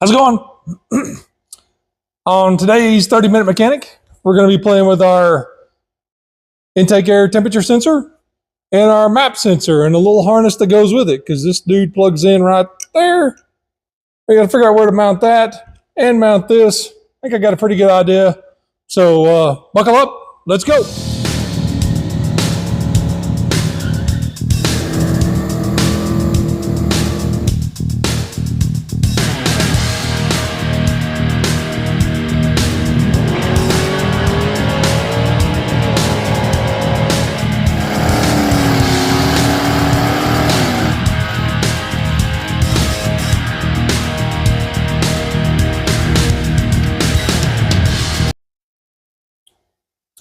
How's it going? On today's 30-minute mechanic, we're going to be playing with our intake air temperature sensor and our map sensor and a little harness that goes with it, because this dude plugs in right there. We got to figure out where to mount that and mount this. I think I got a pretty good idea. So buckle up. Let's go.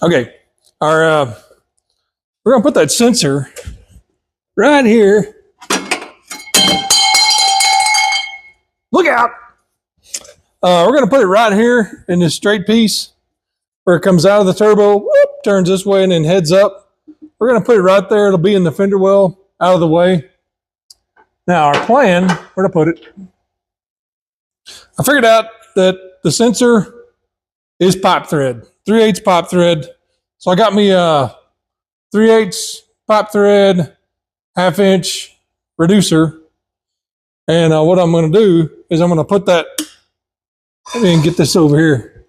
Okay, we're gonna put that sensor right here. Look out! We're gonna put it right here in this straight piece where it comes out of the turbo, whoop, turns this way and then heads up. We're gonna put it right there. It'll be in the fender well, out of the way. Now our plan, where to put it? I figured out that the sensor is pipe thread. 3/8 pipe thread. So I got me a 3/8 pipe thread, 1/2-inch reducer. And what I'm going to do is I'm going to put that, let me get this over here.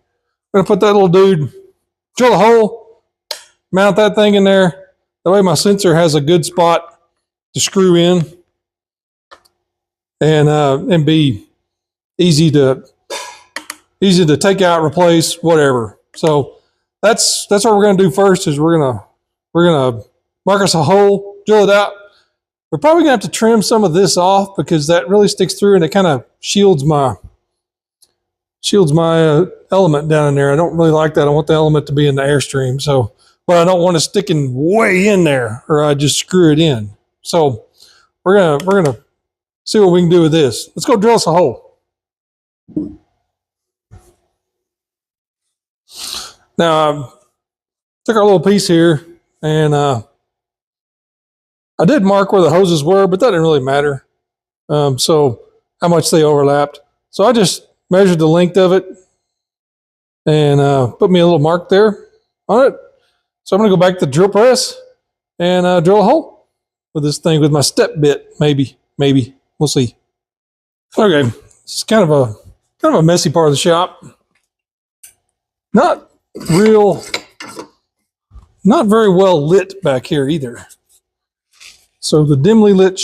I'm going to put that little dude, drill a hole, mount that thing in there. That way my sensor has a good spot to screw in and be easy to take out, replace, whatever. So that's what we're going to do first. Is we're gonna mark us a hole, drill it out. We're probably gonna have to trim some of this off because that really sticks through and it kind of shields my element down in there. I don't really like that. I want the element to be in the airstream. So, but I don't want it sticking way in there, or I just screw it in. So we're gonna see what we can do with this. Let's go drill us a hole. Now, took our little piece here, and I did mark where the hoses were, but that didn't really matter. So how much they overlapped. So I just measured the length of it and put me a little mark there on it. So I'm going to go back to the drill press and drill a hole with this thing with my step bit. Maybe we'll see. Okay, it's kind of a messy part of the shop. Not very well lit back here either. So the dimly lit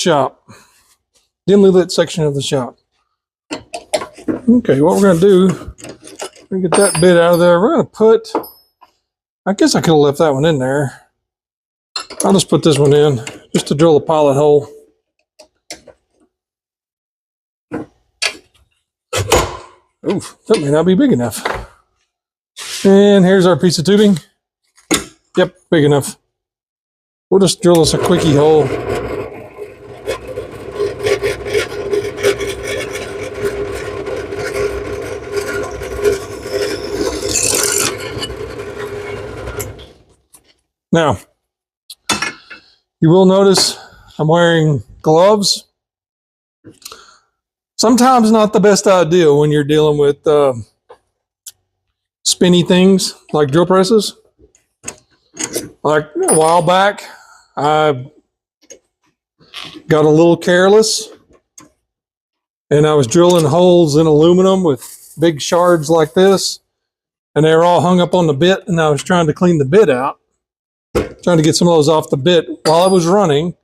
section of the shop. Okay, what we're going to do, we're going to get that bit out of there. We're going to put, I guess I could have left that one in there. I'll just put this one in just to drill a pilot hole. Oof, that may not be big enough. And here's our piece of tubing. Yep, big enough. We'll just drill us a quickie hole. Now, you will notice I'm wearing gloves. Sometimes not the best idea when you're dealing with spinny things like drill presses. Like a while back, I got a little careless and I was drilling holes in aluminum with big shards like this, and they were all hung up on the bit, and I was trying to clean the bit out, trying to get some of those off the bit while I was running,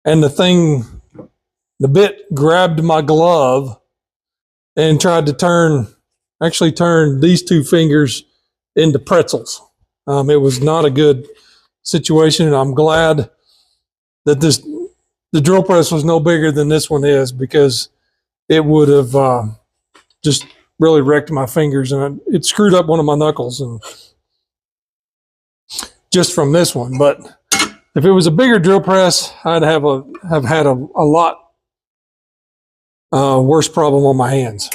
and the bit grabbed my glove and tried to actually turn these two fingers into pretzels. It was not a good situation, and I'm glad that the drill press was no bigger than this one is, because it would have just really wrecked my fingers, and it screwed up one of my knuckles, and just from this one. But if it was a bigger drill press, I'd have had a lot worse problem on my hands.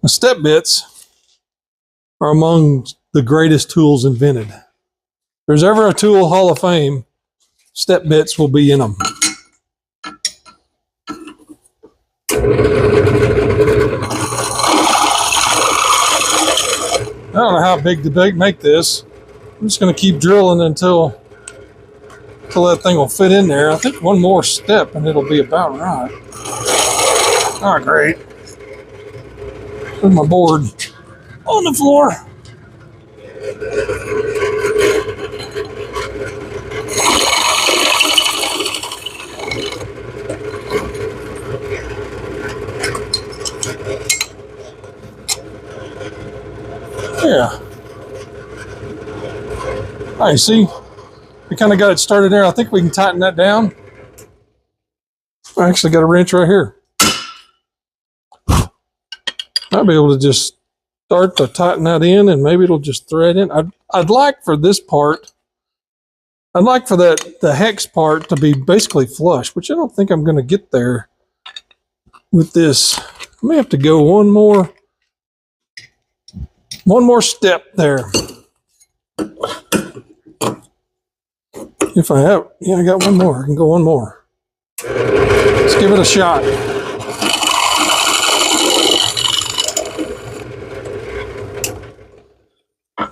The step bits are among the greatest tools invented. there's ever a tool Hall of Fame, step bits will be in them. I don't know how big to make this. I'm just going to keep drilling until that thing will fit in there. I think one more step and it'll be about right. Oh, great. There's my board on the floor. Yeah. All right, see? We kind of got it started there. I think we can tighten that down. I actually got a wrench right here. I'll be able to just start to tighten that in, and maybe it'll just thread in. I'd like for this part, I'd like for the hex part to be basically flush, which I don't think I'm going to get there with this. I may have to go one more step there. If I have, yeah, I got one more. I can go one more. Let's give it a shot.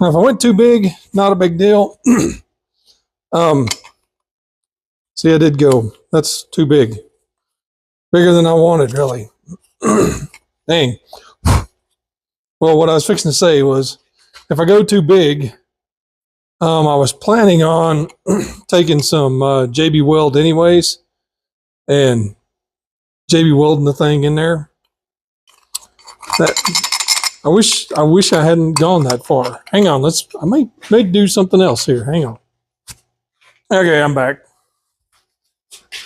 Now, if I went too big, not a big deal. See, I did go. That's too big. Bigger than I wanted, really. Dang. Well, what I was fixing to say was, if I go too big, I was planning on taking some JB Weld anyways, and JB welding the thing in there. I wish I hadn't gone that far. Hang on, I may do something else here. Hang on. Okay, I'm back.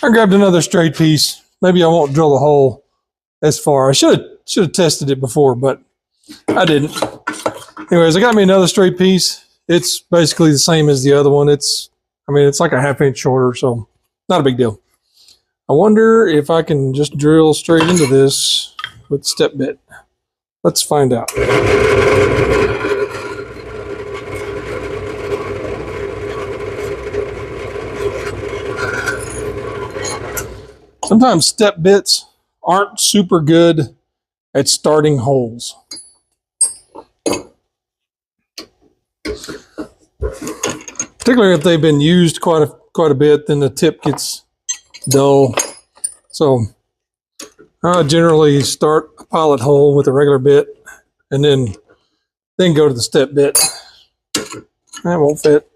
I grabbed another straight piece. Maybe I won't drill a hole as far. I should have tested it before, but I didn't. Anyways, I got me another straight piece. It's basically the same as the other one. It's like a 1/2 inch shorter, so not a big deal. I wonder if I can just drill straight into this with step bit. Let's find out. Sometimes step bits aren't super good at starting holes. Particularly if they've been used quite a bit, then the tip gets dull. So I generally start a pilot hole with a regular bit and then go to the step bit. That won't fit.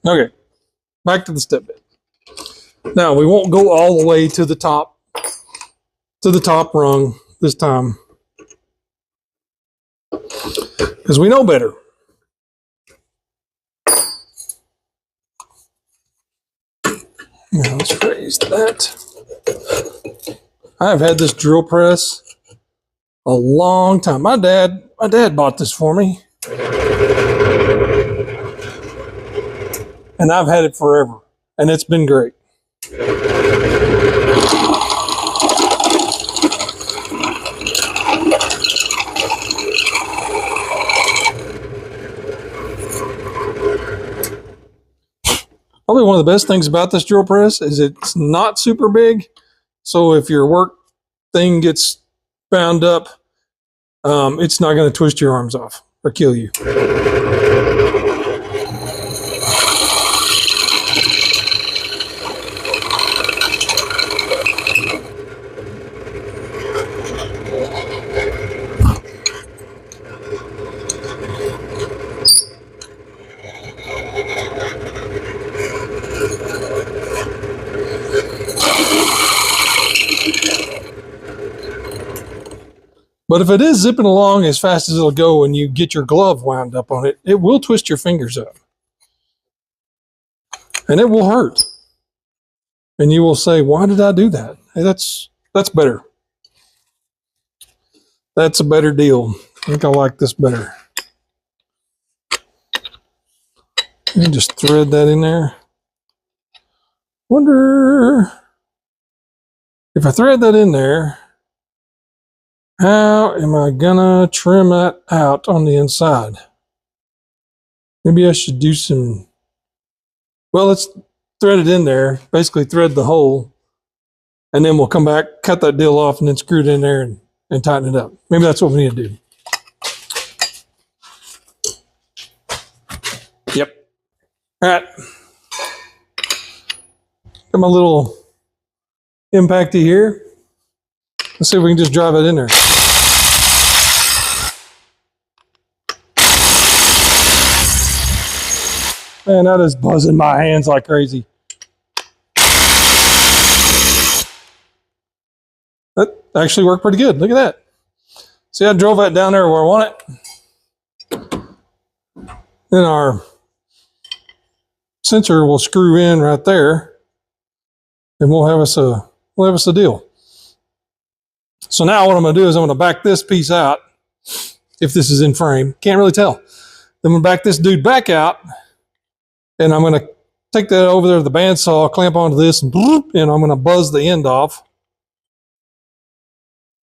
Okay, back to the step bit. Now we won't go all the way to the top rung this time, because we know better. Now let's raise that. I've had this drill press a long time. My dad bought this for me, and I've had it forever, and it's been great. Probably one of the best things about this drill press is it's not super big. So if your work thing gets bound up, it's not going to twist your arms off or kill you. But if it is zipping along as fast as it'll go and you get your glove wound up on it, it will twist your fingers up. And it will hurt. And you will say, why did I do that? Hey, that's better. That's a better deal. I think I like this better. And just thread that in there. Wonder if I thread that in there, how am I gonna trim that out on the inside? Maybe I should do some, well, let's thread it in there, basically thread the hole, and then we'll come back, cut that deal off, and then screw it in there and tighten it up. Maybe that's what we need to do. Yep. All right. Got my little impacty here. Let's see if we can just drive it in there. Man, that is buzzing my hands like crazy. That actually worked pretty good. Look at that. See, I drove that down there where I want it. Then our sensor will screw in right there, and we'll have us a deal. So now what I'm going to do is I'm going to back this piece out. If this is in frame, can't really tell. Then I'm going to back this dude back out, and I'm going to take that over there to the bandsaw, clamp onto this, and I'm going to buzz the end off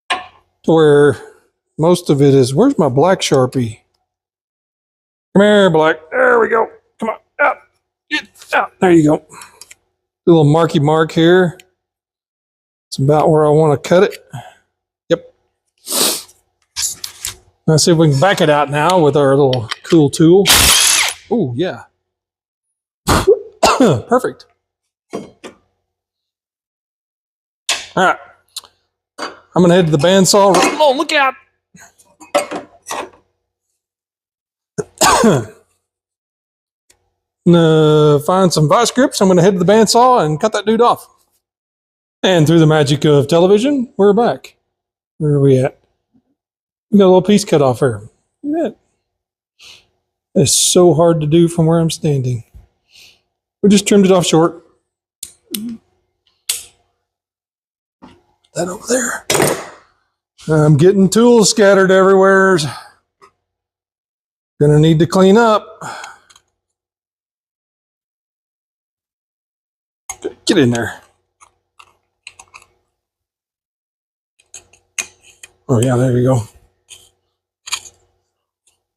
to where most of it is. Where's my black Sharpie? Come here, black. There we go. Come on, out. Get out. There you go. A little marky mark here. It's about where I want to cut it. Yep. Let's see if we can back it out now with our little cool tool. Oh, yeah. Perfect. All right. I'm going to head to the bandsaw. Oh, look out. Find some vice grips. I'm going to head to the bandsaw and cut that dude off. And through the magic of television, we're back. Where are we at? We got a little piece cut off here. Look at that. It's so hard to do from where I'm standing. We just trimmed it off short. That over there. I'm getting tools scattered everywhere. Gonna need to clean up. Get in there. Oh yeah, there you go.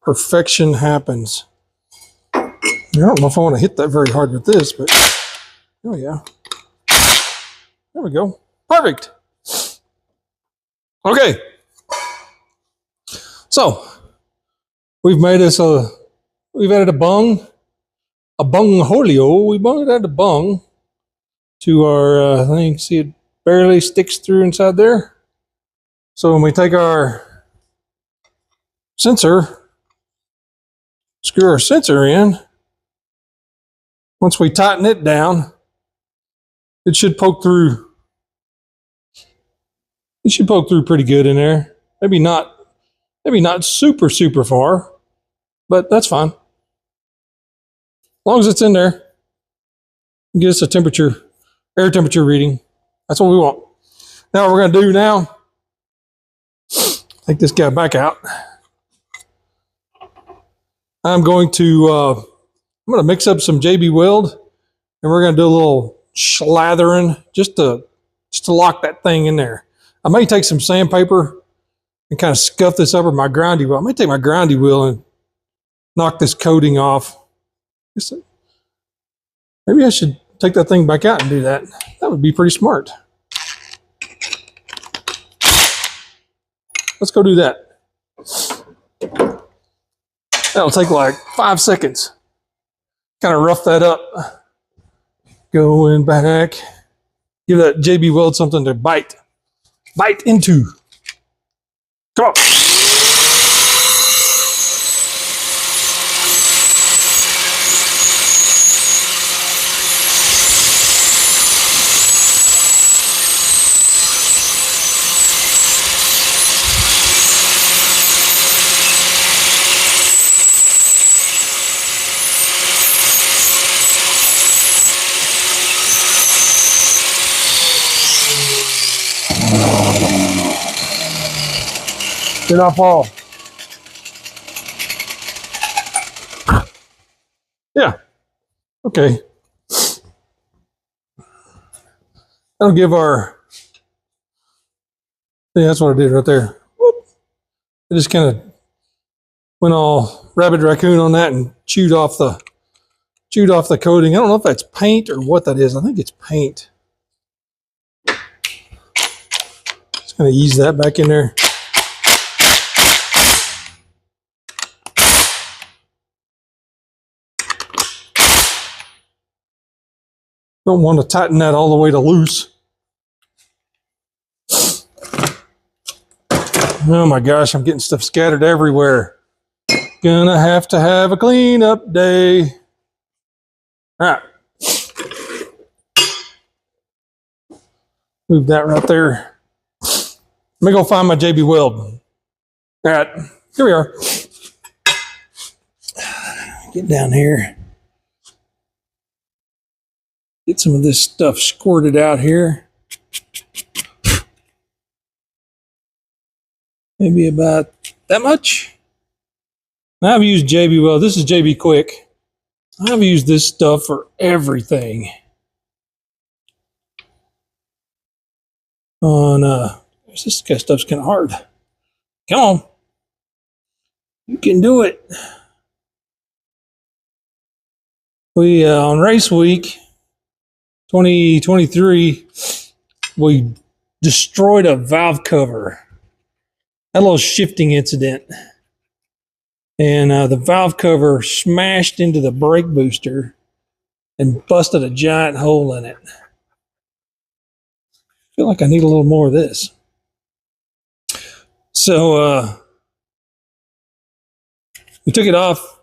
Perfection happens. I don't know if I want to hit that very hard with this, but oh yeah. There we go. Perfect. Okay. So we've added a bung holio. We added a bung to our thing. See, it barely sticks through inside there. So when we take our sensor, screw our sensor in, once we tighten it down, it should poke through. It should poke through pretty good in there. Maybe not super, super far, but that's fine. As long as it's in there, get us a temperature, air temperature reading. That's what we want. Now what we're going to do now, take this guy back out. I'm going to mix up some JB Weld, and we're going to do a little slathering just to lock that thing in there. I may take some sandpaper and kind of scuff this up with my grindy wheel. I may take my grindy wheel and knock this coating off. Maybe I should take that thing back out and do that. That would be pretty smart. Let's go do that. That'll take like 5 seconds. Kind of rough that up. Going back. Give that JB Weld something to bite into. Come on. Did not fall. Yeah, Okay. That'll give our, yeah, that's what I did right there. Whoop. I just kind of went all rabbit raccoon on that and chewed off the coating. I don't know if that's paint or what that is. I think it's paint. Just gonna ease that back in there. Don't want to tighten that all the way to loose. Oh my gosh, I'm getting stuff scattered everywhere. Gonna have to have a cleanup day. All right. Move that right there. Let me go find my JB Weld. All right, here we are. Get down here. Get some of this stuff squirted out here. Maybe about that much. I've used JB Weld. This is JB Quick. I've used this stuff for everything. This kind of stuff's kind of hard. Come on. You can do it. We, on race week 2023, we destroyed a valve cover. Had a little shifting incident. And the valve cover smashed into the brake booster and busted a giant hole in it. I feel like I need a little more of this. So we took it off,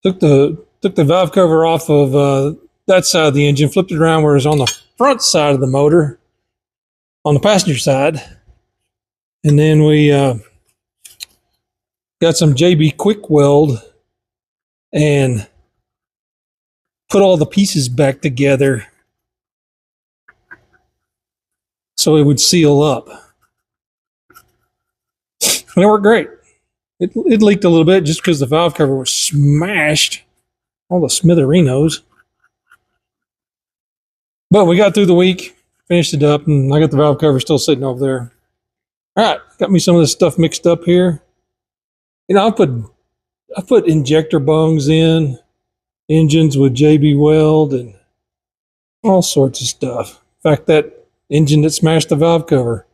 took the valve cover off of that side of the engine, flipped it around where it was on the front side of the motor, on the passenger side. And then we got some JB Quick Weld and put all the pieces back together so it would seal up. And it worked great. It leaked a little bit just because the valve cover was smashed, all the smithereens. But we got through the week, finished it up, and I got the valve cover still sitting over there. All right, got me some of this stuff mixed up here. You know, I put injector bungs in, engines with JB Weld, and all sorts of stuff. In fact, that engine that smashed the valve cover,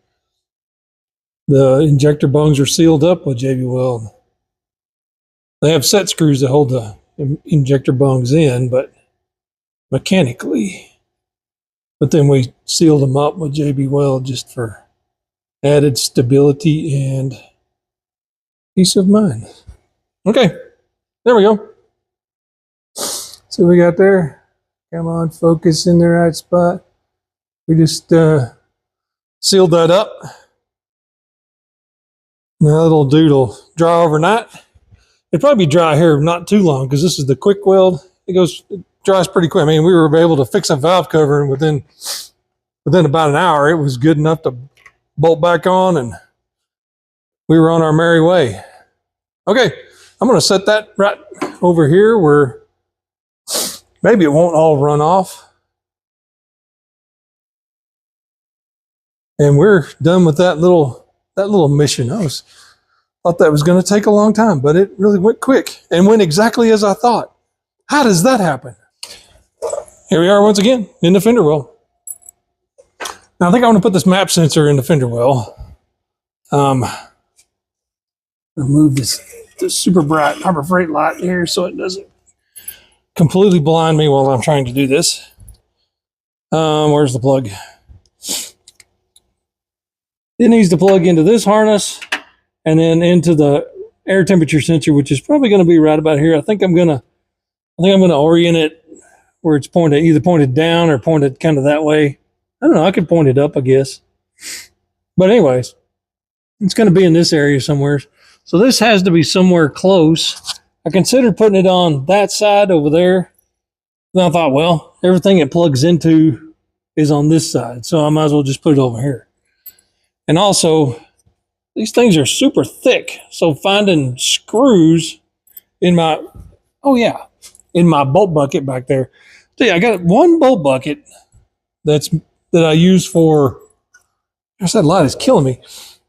the injector bungs are sealed up with JB Weld. They have set screws that hold the injector bungs in, but mechanically. But then we sealed them up with JB Weld just for added stability and peace of mind. Okay, there we go. See what we got there? Come on, focus in the right spot. We just sealed that up. Now that'll do dry overnight. It'd probably be dry here not too long because this is the Quick Weld. It dries pretty quick. I mean, we were able to fix a valve cover, and within about an hour, it was good enough to bolt back on, and we were on our merry way. Okay, I'm going to set that right over here where maybe it won't all run off. And we're done with that little mission. I thought that was going to take a long time, but it really went quick and went exactly as I thought. How does that happen? Here we are once again in the fender well. Now I think I want to put this map sensor in the fender well. Remove this super bright Harbor Freight light here so it doesn't completely blind me while I'm trying to do this. Where's the plug? It needs to plug into this harness and then into the air temperature sensor, which is probably going to be right about here. I think I'm going to orient it where it's either pointed down or pointed kind of that way. I don't know. I could point it up, I guess. But anyways, it's going to be in this area somewhere. So this has to be somewhere close. I considered putting it on that side over there. Then I thought, well, everything it plugs into is on this side. So I might as well just put it over here. And also, these things are super thick. So finding screws in my, oh yeah, in my bolt bucket back there. So yeah, I got one bolt bucket that I use for. Gosh, that light is killing me.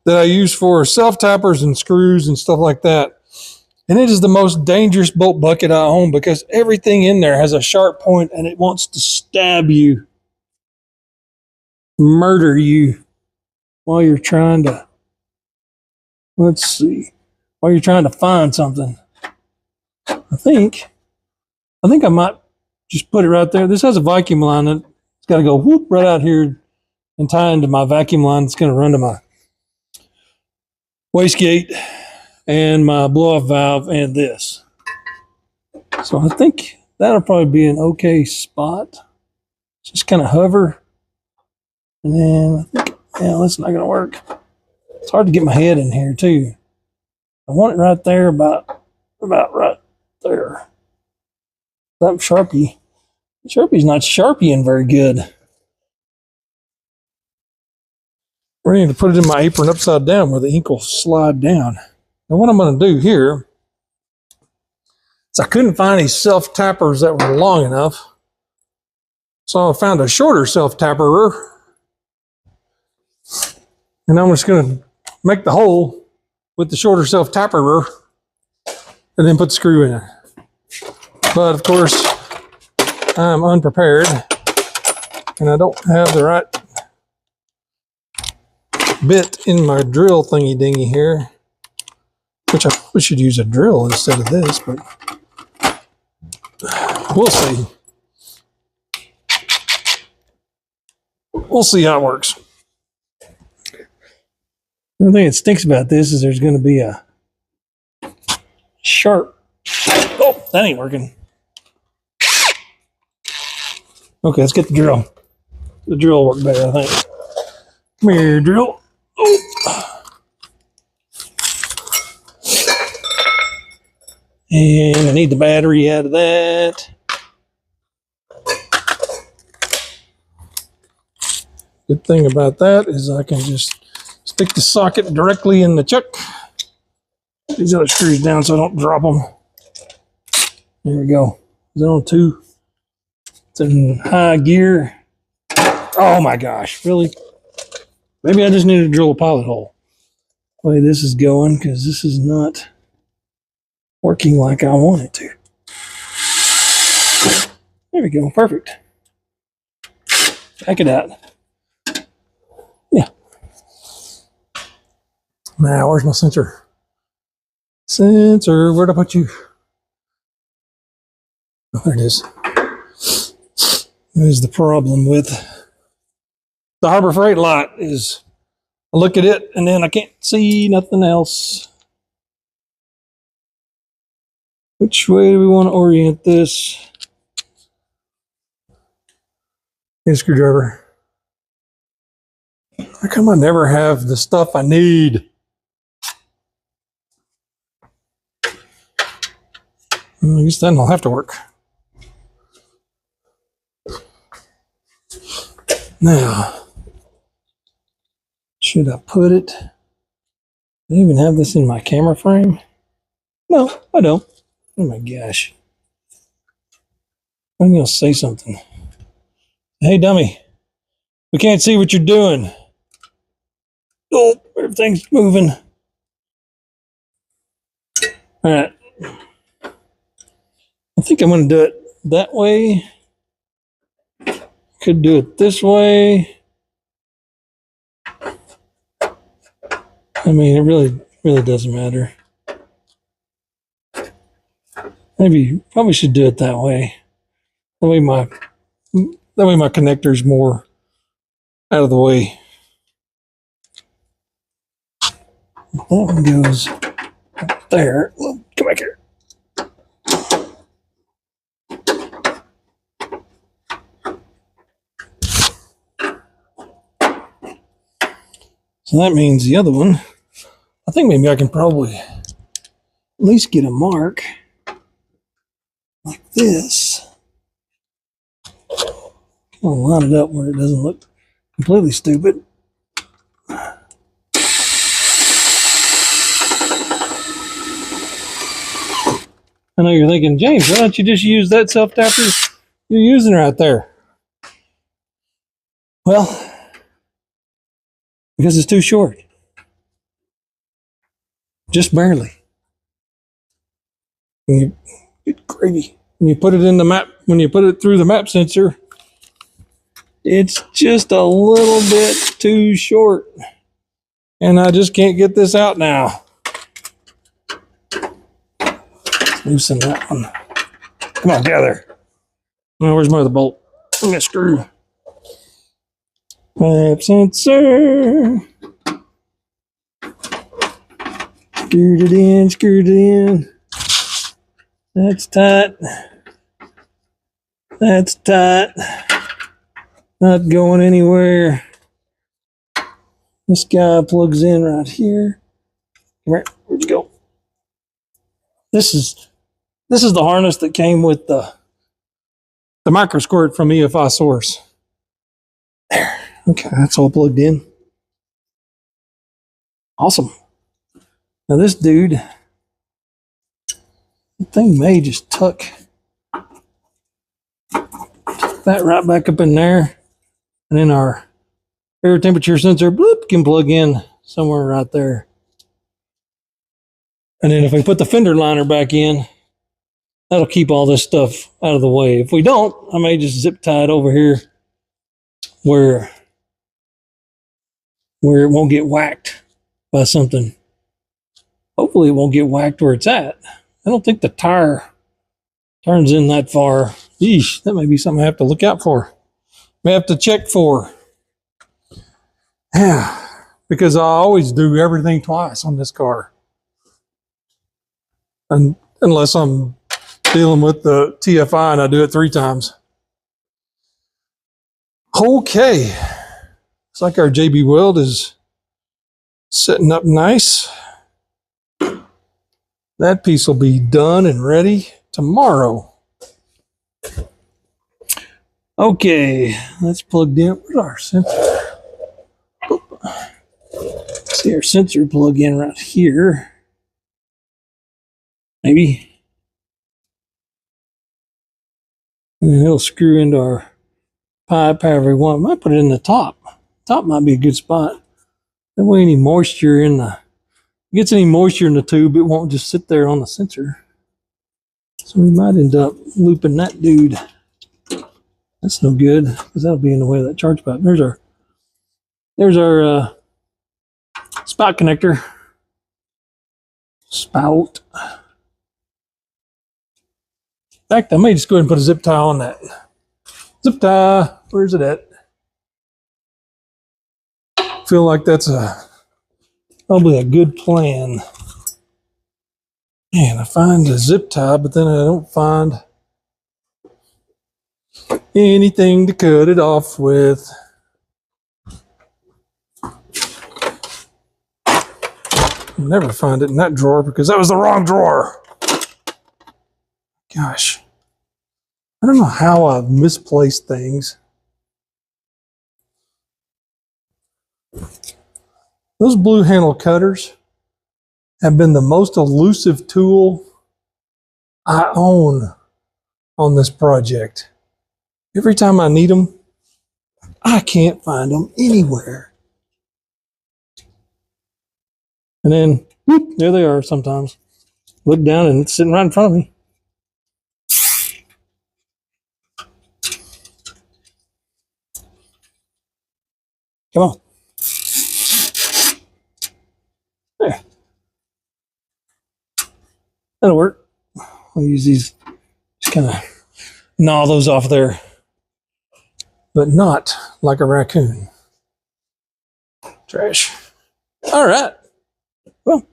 That I use for self tappers and screws and stuff like that. And it is the most dangerous bolt bucket I own because everything in there has a sharp point and it wants to stab you, murder you while you're trying to, while you're trying to find something. I think I might just put it right there. This has a vacuum line. It's got to go whoop right out here and tie into my vacuum line. It's going to run to my wastegate and my blow-off valve and this. So I think that'll probably be an okay spot. Just kind of hover. And then I think, yeah, that's not going to work. It's hard to get my head in here too. I want it right there, about right there. That Sharpie. Sharpie's not Sharpieing very good. We're going to put it in my apron upside down where the ink will slide down. And what I'm going to do here is I couldn't find any self-tappers that were long enough. So I found a shorter self-tapperer. And I'm just going to make the hole with the shorter self-tapperer and then put the screw in it. But of course, I'm unprepared and I don't have the right bit in my drill thingy dingy here, which I probably should use a drill instead of this, but we'll see. We'll see how it works. The only thing that stinks about this is there's going to be a sharp. Oh, that ain't working. Okay, let's get the drill. The drill will work better, I think. Come here, drill. Oh. And I need the battery out of that. Good thing about that is I can just stick the socket directly in the chuck. These other screws down so I don't drop them. There we go. Is it on 2? It's in high gear. Oh my gosh, really? Maybe I just need to drill a pilot hole. The way this is going, because this is not working like I want it to. There we go, perfect. Check it out. Yeah. Now, where's my sensor? Sensor, where'd I put you? Oh, there it is. There's the problem with the Harbor Freight light is I look at it and then I can't see nothing else. Which way do we want to orient this? Get a screwdriver. How come I never have the stuff I need? I guess then I'll have to work. Now, should I put it? Do I even have this in my camera frame? No, I don't. Oh my gosh. I'm going to say something. Hey, dummy. We can't see what you're doing. Oh, everything's moving. All right. I think I'm going to do it that way. Could do it this way. I mean, it really doesn't matter. Probably should do it that way. That way my connector's more out of the way. That one goes there. Come back here. So that means the other one, I think maybe I can probably at least get a mark like this. I'll line it up where it doesn't look completely stupid. I know you're thinking, James, why don't you just use that self-tapper you're using right there? Well, because it's too short. Just barely. When you get gravy. When you put it in the map, when you put it through the map sensor, it's just a little bit too short. And I just can't get this out now. Loosen that one. Come on, get out there. Oh, where's my other bolt? Give me a screw. Map sensor. Screwed it in, screwed it in. That's tight. That's tight. Not going anywhere. This guy plugs in right here. Where'd you go? This is the harness that came with the micro squirt from EFI Source. There. Okay, that's all plugged in. Awesome. Now this dude, the thing may just tuck that right back up in there, and then our air temperature sensor bloop can plug in somewhere right there. And then if we put the fender liner back in, that'll keep all this stuff out of the way. If we don't, I may just zip tie it over here where it won't get whacked by something. Hopefully it won't get whacked where it's at. I don't think the tire turns in that far. Yeesh, that may be something I have to look out for. May have to check for. Yeah, because I always do everything twice on this car. And unless I'm dealing with the TFI and I do it 3 times. Okay. Looks like our JB Weld is setting up nice. That piece will be done and ready tomorrow. Okay, that's plugged in. Where's our sensor? See our sensor plug in right here. Maybe. And then it'll screw into our pipe however we want. Might put it in the top. Top might be a good spot. That way any moisture in the gets any moisture in the tube, it won't just sit there on the sensor. So we might end up looping that dude. That's no good, because that'll be in the way of that charge pipe. There's our spout connector. Spout. In fact, I may just go ahead and put a zip tie on that. Zip tie, where's it at? Feel like that's probably a good plan. Man, I find a zip tie, but then I don't find anything to cut it off with. I'll never find it in that drawer because that was the wrong drawer. Gosh. I don't know how I've misplaced things. Those blue handle cutters have been the most elusive tool I own on this project. Every time I need them, I can't find them anywhere. And then, whoop, there they are sometimes. Look down and it's sitting right in front of me. Come on. There. That'll work. I'll use these, just kind of gnaw those off there. But not like a raccoon. Trash. All right. Well.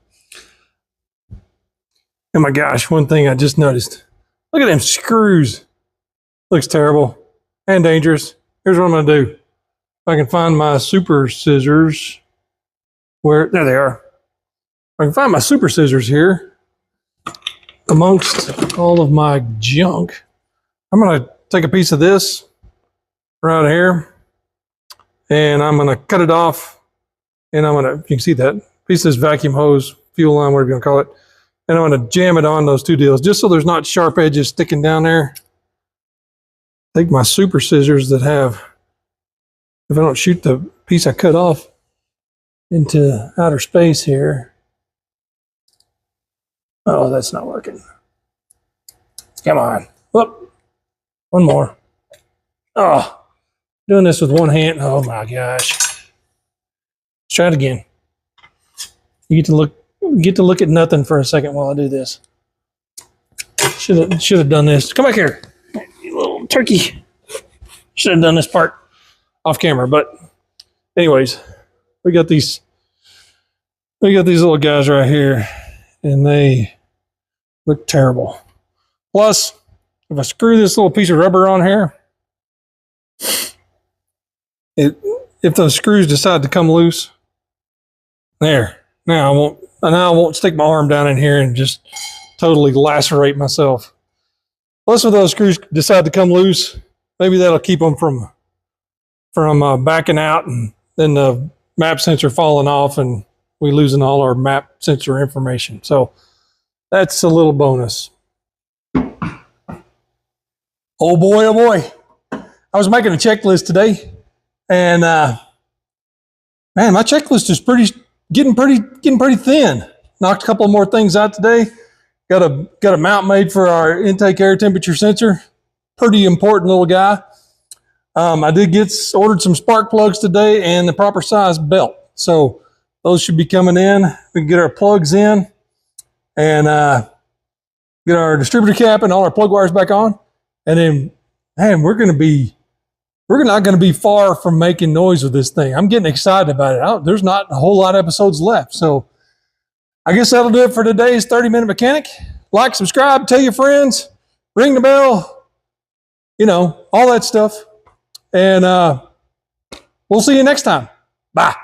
Oh my gosh, one thing I just noticed. Look at them screws. Looks terrible and dangerous. Here's what I'm going to do. If I can find my super scissors. There they are. If I can find my super scissors here amongst all of my junk, I'm going to take a piece of this right here and I'm going to cut it off, and I'm going to, you can see that piece of this vacuum hose, fuel line, whatever you want to call it, And I'm going to jam it on those two deals just so there's not sharp edges sticking down there. Take my super scissors that have, if I don't shoot the piece I cut off into outer space here. Oh, that's not working. Come on. Whoop. One more. Oh, doing this with one hand. Oh my gosh. Let's try it again. You get to look at nothing for a second while I do this. Should have done this. Come back here, you little turkey. Should have done this part off camera, but anyways, we got these little guys right here, and they look terrible. Plus, if I screw this little piece of rubber on here, if those screws decide to come loose, there. Now I won't stick my arm down in here and just totally lacerate myself. Plus, if those screws decide to come loose, maybe that'll keep them from backing out and then the map sensor falling off and we losing all our map sensor information. So that's a little bonus. Oh boy, oh boy. I was making a checklist today, and man, my checklist is getting pretty thin. Knocked a couple more things out today. Got a mount made for our intake air temperature sensor. Pretty important little guy. I did ordered some spark plugs today and the proper size belt. So those should be coming in. We can get our plugs in and get our distributor cap and all our plug wires back on. And then, man, we're not going to be far from making noise with this thing. I'm getting excited about it. There's not a whole lot of episodes left. So I guess that'll do it for today's 30-minute mechanic. Like, subscribe, tell your friends, ring the bell, all that stuff. And we'll see you next time. Bye.